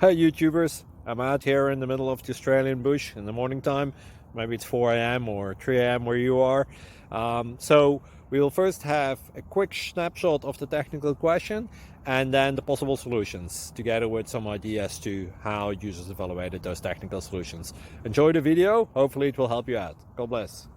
Hey YouTubers, I'm out here in the middle of the Australian bush in the morning time. Maybe it's 4 a.m. or 3 a.m. where you are. So we will first have a quick snapshot of the technical question and then the possible solutions, together with some ideas to how users evaluated those technical solutions. Enjoy the video, hopefully it will help you out. God bless.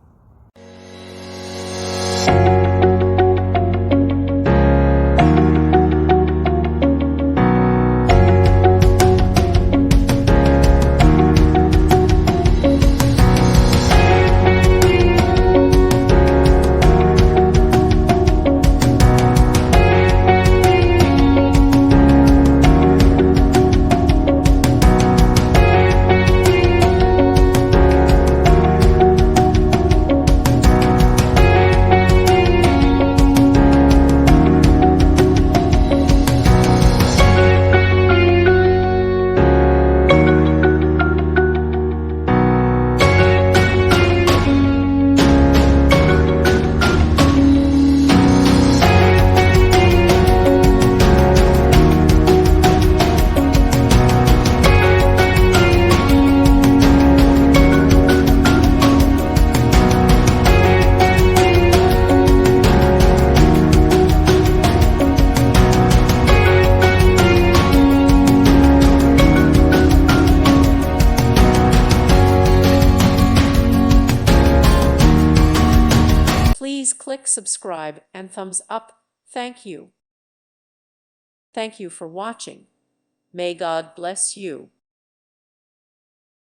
Please click subscribe and thumbs up. Thank you. Thank you for watching. May God bless you.